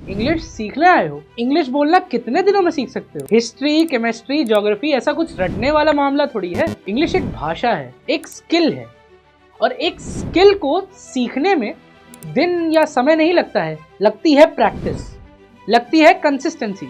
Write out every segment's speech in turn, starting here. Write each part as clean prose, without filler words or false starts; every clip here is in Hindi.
इंग्लिश सीखने आए हो? इंग्लिश बोलना कितने दिनों में सीख सकते हो? हिस्ट्री, केमिस्ट्री, ज्योग्राफी ऐसा कुछ रटने वाला मामला थोड़ी है। इंग्लिश एक भाषा है, एक स्किल है, और एक स्किल को सीखने में दिन या समय नहीं लगता है, लगती है प्रैक्टिस, लगती है कंसिस्टेंसी।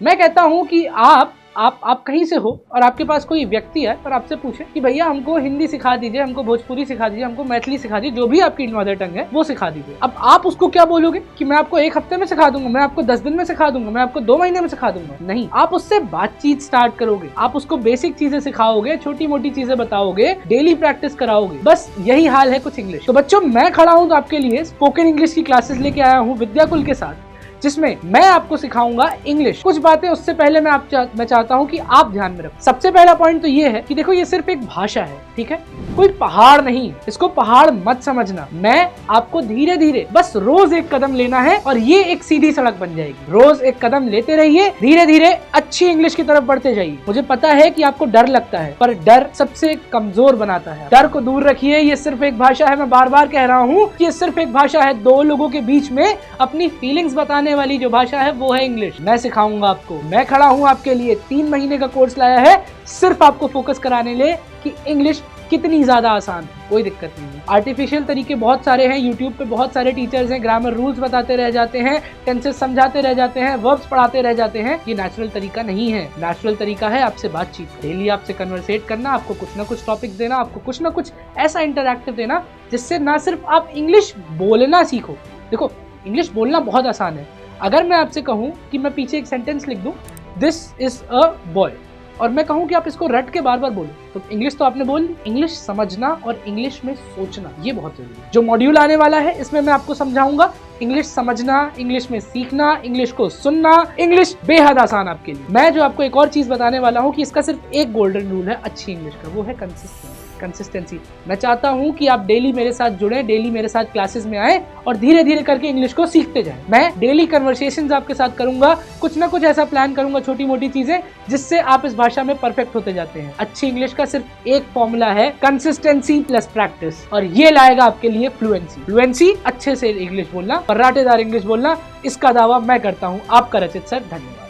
मैं कहता हूं कि आप कहीं से हो और आपके पास कोई व्यक्ति है और आपसे पूछे कि भैया हमको हिंदी सिखा दीजिए, हमको भोजपुरी सिखा दीजिए, हमको मैथिली सिखा दीजिए, जो भी आपकी मदर टंग है वो सिखा दीजिए। अब आप उसको क्या बोलोगे कि मैं आपको 1 हफ्ते में सिखा दूंगा, मैं आपको 10 दिन में सिखा दूंगा, मैं आपको 2 महीने में सिखा दूंगा? नहीं, आप उससे बातचीत स्टार्ट करोगे, आप उसको बेसिक चीजें सिखाओगे, छोटी मोटी चीजें बताओगे, डेली प्रैक्टिस कराओगे। बस यही हाल है कुछ इंग्लिश। तो बच्चों, मैं खड़ा हूं तो आपके लिए स्पोकन इंग्लिश की क्लासेस लेके आया हूं विद्याकुल के साथ, जिसमें मैं आपको सिखाऊंगा इंग्लिश। कुछ बातें उससे पहले मैं चाहता हूं कि आप ध्यान में रखें। सबसे पहला पॉइंट तो ये है कि देखो, ये सिर्फ एक भाषा है, ठीक है, कोई पहाड़ नहीं। इसको पहाड़ मत समझना। मैं आपको धीरे धीरे, बस रोज एक कदम लेना है और ये एक सीधी सड़क बन जाएगी। रोज एक कदम लेते रहिए, धीरे धीरे अच्छी इंग्लिश की तरफ बढ़ते जाइए। मुझे पता है कि आपको डर लगता है, पर डर सबसे कमजोर बनाता है। डर को दूर रखिए। ये सिर्फ एक भाषा है। मैं बार बार कह रहा हूँ कि ये सिर्फ एक भाषा है। 2 लोगों के बीच में अपनी फीलिंग्स बताने वाली जो भाषा है वो है इंग्लिश। मैं सिखाऊंगा आपको। मैं खड़ा हूं आपके लिए। 3 महीने का कोर्स लाया है सिर्फ आपको फोकस कराने ले कि इंग्लिश कितनी ज्यादा आसान है। कोई दिक्कत नहीं है। आर्टिफिशियल तरीके बहुत सारे हैं, यूट्यूब पे बहुत सारे टीचर्स हैं, ग्रामर रूल्स बताते रह जाते हैं, टेंसेस समझाते रह जाते हैं, वर्ब्स पढ़ाते रह जाते हैं। ये नेचुरल तरीका नहीं है। नेचुरल तरीका है आपसे बातचीत, डेली आपसे कन्वर्सेट करना, आपको कुछ ना कुछ टॉपिक देना, आपको कुछ ना कुछ ऐसा इंटरैक्टिव देना जिससे ना सिर्फ आप इंग्लिश बोलना सीखो। देखो, इंग्लिश बोलना बहुत आसान है। अगर मैं आपसे कहूं कि मैं पीछे एक सेंटेंस लिख दूं, दिस इज अ बॉय, और मैं कहूं कि आप इसको रट के बार बार बोलो, तो इंग्लिश तो आपने बोल ली। इंग्लिश समझना और इंग्लिश में सोचना, ये बहुत जरूरी है। जो मॉड्यूल आने वाला है इसमें मैं आपको समझाऊंगा इंग्लिश समझना, इंग्लिश में सीखना, इंग्लिश को सुनना। इंग्लिश बेहद आसान आपके लिए। मैं जो आपको एक और चीज बताने वाला हूं कि इसका सिर्फ एक गोल्डन रूल है अच्छी इंग्लिश का, वो है कंसिस्टेंसी। मैं चाहता हूं कि आप डेली मेरे साथ जुड़े, डेली मेरे साथ क्लासेस में आए और धीरे धीरे करके इंग्लिश को सीखते जाएं। मैं डेली कन्वर्सेशंस आपके साथ करूंगा, कुछ ना कुछ ऐसा प्लान करूंगा, छोटी मोटी चीजें, जिससे आप इस भाषा में परफेक्ट होते जाते हैं। अच्छी इंग्लिश का सिर्फ एक फॉर्मूला है, कंसिस्टेंसी प्लस प्रैक्टिस, और ये लाएगा आपके लिए फ्लुएंसी। अच्छे से इंग्लिश बोलना, पराठेदार इंग्लिश बोलना, इसका दावा मैं करता हूं। आपका रचित सर, धन्यवाद।